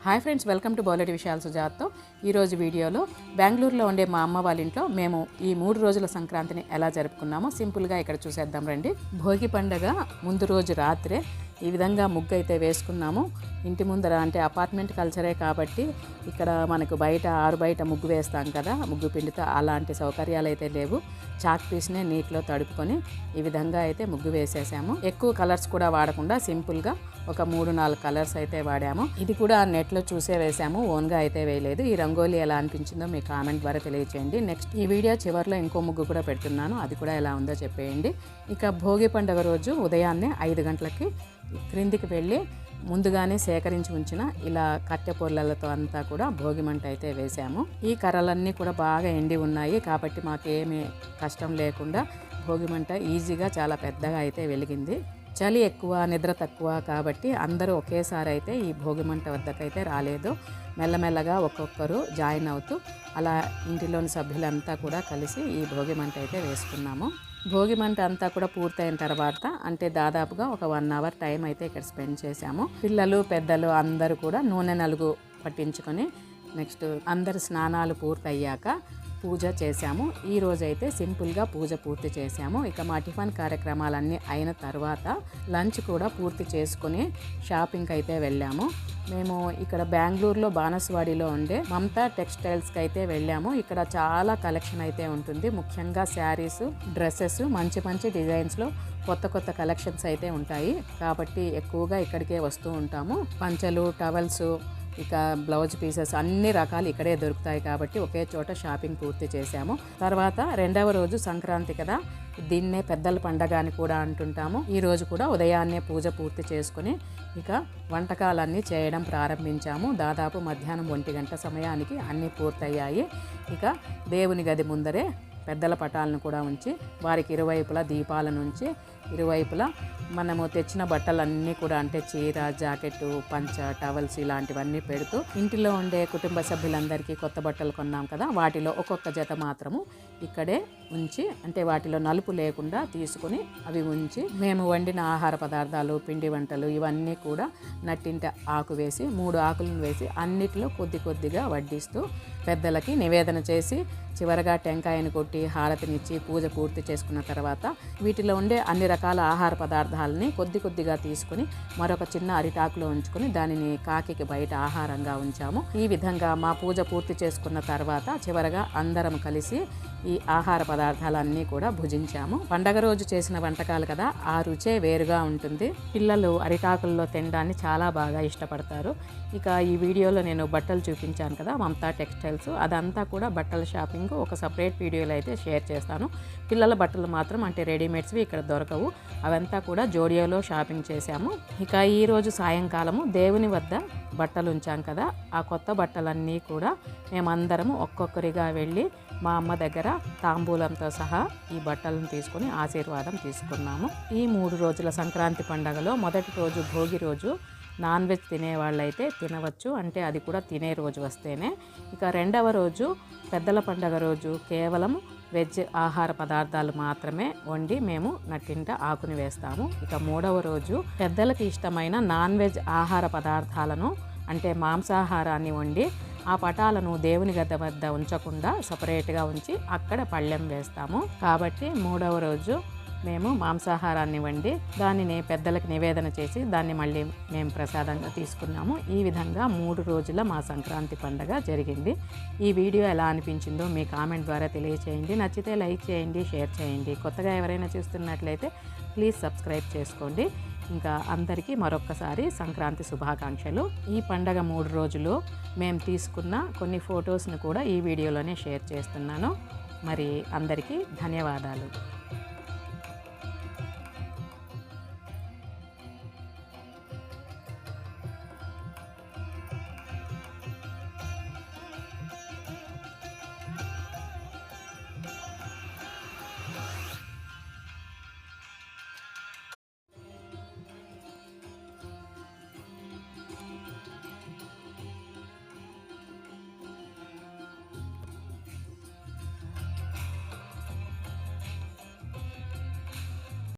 Hi friends, welcome to బౌలెటి విషయాల సుజాత్తో. ఈరోజు వీడియోలో బెంగళూరులో ఉండే మా అమ్మ వాళ్ళ ఇంట్లో మేము ఈ 3 రోజుల సంక్రాంతిని ఎలా జరుపుకున్నామో సింపుల్గా ఇక్కడ చూసేద్దాం రండి. భోగి పండగ ముందు రోజు రాత్రే ఈ విధంగా ముగ్గు అయితే వేసుకున్నాము. ఇంటి ముందర అంటే అపార్ట్మెంట్ కల్చరే కాబట్టి ఇక్కడ మనకు ఆరు బయట ముగ్గు వేస్తాం కదా, ముగ్గు పిండితో అలాంటి సౌకర్యాలు అయితే లేవు. చాక్ పీస్నే నీటిలో తడుపుకొని ఈ విధంగా అయితే ముగ్గు వేసేసాము. ఎక్కువ కలర్స్ కూడా వాడకుండా సింపుల్గా ఒక 3-4 కలర్స్ అయితే వాడాము. ఇది కూడా నెట్లో చూసే వేసాము, ఓన్గా అయితే వేయలేదు. ఈ రంగోలీ ఎలా అనిపించిందో మీ కామెంట్ ద్వారా తెలియచేయండి. నెక్స్ట్ ఈ వీడియో చివరిలో ఇంకో ముగ్గు కూడా పెడుతున్నాను, అది కూడా ఎలా ఉందో చెప్పేయండి. ఇక భోగి పండుగ రోజు ఉదయాన్నే 5 గంటలకి క్రిందికి వెళ్ళి ముందుగానే సేకరించి ఉంచిన ఇలా కట్టె పొర్లలతో అంతా కూడా భోగి మంట అయితే వేసాము. ఈ కర్రలన్నీ కూడా బాగా ఎండి ఉన్నాయి కాబట్టి మాకేమీ కష్టం లేకుండా భోగి మంట ఈజీగా చాలా పెద్దగా అయితే వెలిగింది. చలి ఎక్కువ, నిద్ర తక్కువ కాబట్టి అందరూ ఒకేసారి అయితే ఈ భోగి మంట వద్దకైతే రాలేదు. మెల్లమెల్లగా ఒక్కొక్కరు జాయిన్ అవుతూ అలా ఇంటిలోని సభ్యులంతా కూడా కలిసి ఈ భోగి మంట అయితే వేసుకున్నాము. భోగి మంట అంతా కూడా పూర్తయిన తర్వాత అంటే దాదాపుగా ఒక 1 అవర్ టైం అయితే ఇక్కడ స్పెండ్ చేశాము. పిల్లలు పెద్దలు అందరూ కూడా నూనె నలుగు పట్టించుకొని నెక్స్ట్ అందరు స్నానాలు పూర్తయ్యాక పూజ చేశాము. ఈ రోజైతే సింపుల్గా పూజ పూర్తి చేశాము. ఇక మా టిఫిన్ కార్యక్రమాలన్నీ అయిన తర్వాత లంచ్ కూడా పూర్తి చేసుకుని షాపింగ్కి అయితే వెళ్ళాము. మేము ఇక్కడ బెంగళూరులో బానసవాడిలో ఉండే మమతా టెక్స్టైల్స్కి అయితే వెళ్ళాము. ఇక్కడ చాలా కలెక్షన్ అయితే ఉంటుంది. ముఖ్యంగా శారీస్, డ్రెస్సెస్, మంచి మంచి డిజైన్స్లో కొత్త కలెక్షన్స్ అయితే ఉంటాయి కాబట్టి ఎక్కువగా ఇక్కడికే వస్తూ ఉంటాము. పంచలు, టవల్స్, ఇక బ్లౌజ్ పీసెస్ అన్ని రకాలు ఇక్కడే దొరుకుతాయి కాబట్టి ఒకే చోట షాపింగ్ పూర్తి చేశాము. తర్వాత 2వ రోజు సంక్రాంతి కదా, దీన్నే పెద్దల పండగ అని కూడా అంటుంటాము. ఈ రోజు కూడా ఉదయాన్నే పూజ పూర్తి చేసుకుని ఇక వంటకాలన్నీ చేయడం ప్రారంభించాము. దాదాపు మధ్యాహ్నం 1 గంట సమయానికి అన్నీ పూర్తయ్యాయి. ఇక దేవుని గది ముందరే పెద్దల పటాలను కూడా ఉంచి వారికి ఇరువైపులా దీపాలను ఉంచి ఇరువైపులా మనము తెచ్చిన బట్టలన్నీ కూడా అంటే చీర, జాకెట్టు, పంచ, టవల్స్ ఇలాంటివన్నీ పెడుతూ ఇంటిలో ఉండే కుటుంబ సభ్యులందరికీ కొత్త బట్టలు కొన్నాం కదా, వాటిలో ఒక్కొక్క జత మాత్రము ఇక్కడే ఉంచి అంటే వాటిలో నలుపు లేకుండా తీసుకుని అవి ఉంచి మేము వండిన ఆహార పదార్థాలు, పిండి వంటలు ఇవన్నీ కూడా నట్టింట ఆకు వేసి 3 ఆకులను వేసి అన్నిటిలో కొద్దిగా వడ్డిస్తూ పెద్దలకి నివేదన చేసి చివరగా టెంకాయను కొట్టి హారతినిచ్చి పూజ పూర్తి చేసుకున్న తర్వాత వీటిలో ఉండే అన్ని రకాల ఆహార పదార్థాలని కొద్దిగా తీసుకుని మరొక చిన్న అరిటాకులో ఉంచుకొని దానిని కాకికి బయట ఆహారంగా ఉంచాము. ఈ విధంగా మా పూజ పూర్తి చేసుకున్న తర్వాత చివరగా అందరం కలిసి ఈ ఆహార పదార్థాలన్నీ కూడా భుజించాము. పండగ రోజు చేసిన వంటకాలు కదా, ఆ రుచే వేరుగా ఉంటుంది. పిల్లలు అరిటాకుల్లో తినడాన్ని చాలా బాగా ఇష్టపడతారు. ఇక ఈ వీడియోలో నేను బట్టలు చూపించాను కదా, మమతా టెక్స్టైల్స్, అదంతా కూడా బట్టల షాపింగ్ ఒక సపరేట్ వీడియోలో అయితే షేర్ చేస్తాను. పిల్లల బట్టలు మాత్రం అంటే రెడీమేడ్స్వి ఇక్కడ దొరకవు, అవంతా కూడా జోడియోలో షాపింగ్ చేశాము. ఇక ఈరోజు సాయంకాలము దేవుని వద్ద బట్టలు ఉంచాం కదా, ఆ కొత్త బట్టలన్నీ కూడా మేమందరము ఒక్కొక్కరిగా వెళ్ళి మా అమ్మ దగ్గర తాంబూలంతో సహా ఈ బట్టలను తీసుకొని ఆశీర్వాదం తీసుకున్నాము. ఈ 3 రోజుల సంక్రాంతి పండుగలో మొదటి రోజు భోగి రోజు నాన్ వెజ్ తినేవాళ్ళైతే తినవచ్చు, అంటే అది కూడా తినే రోజు వస్తేనే. ఇక 2వ రోజు పెద్దల పండుగ రోజు కేవలం వెజ్ ఆహార పదార్థాలు మాత్రమే వండి మేము నట్టింట ఆకుని వేస్తాము. ఇక 3వ రోజు పెద్దలకి ఇష్టమైన నాన్ వెజ్ ఆహార పదార్థాలను అంటే మాంసాహారాన్ని వండి ఆ పటాలను దేవుని గద్ద వద్ద ఉంచకుండా సపరేట్గా ఉంచి అక్కడ పళ్ళెం వేస్తాము. కాబట్టి 3వ రోజు మేము మాంసాహారాన్ని వండి దానిని పెద్దలకు నివేదన చేసి దాన్ని మళ్ళీ మేము ప్రసాదంగా తీసుకున్నాము. ఈ విధంగా 3 రోజుల మా సంక్రాంతి పండుగ జరిగింది. ఈ వీడియో ఎలా అనిపించిందో మీ కామెంట్ ద్వారా తెలియచేయండి. నచ్చితే లైక్ చేయండి, షేర్ చేయండి. కొత్తగా ఎవరైనా చూస్తున్నట్లయితే ప్లీజ్ సబ్స్క్రైబ్ చేసుకోండి. ఇంకా అందరికీ మరొక్కసారి సంక్రాంతి శుభాకాంక్షలు. ఈ పండగ 3 రోజులు మేము తీసుకున్న కొన్ని ఫొటోస్ను కూడా ఈ వీడియోలోనే షేర్ చేస్తున్నాను. మరి అందరికీ ధన్యవాదాలు.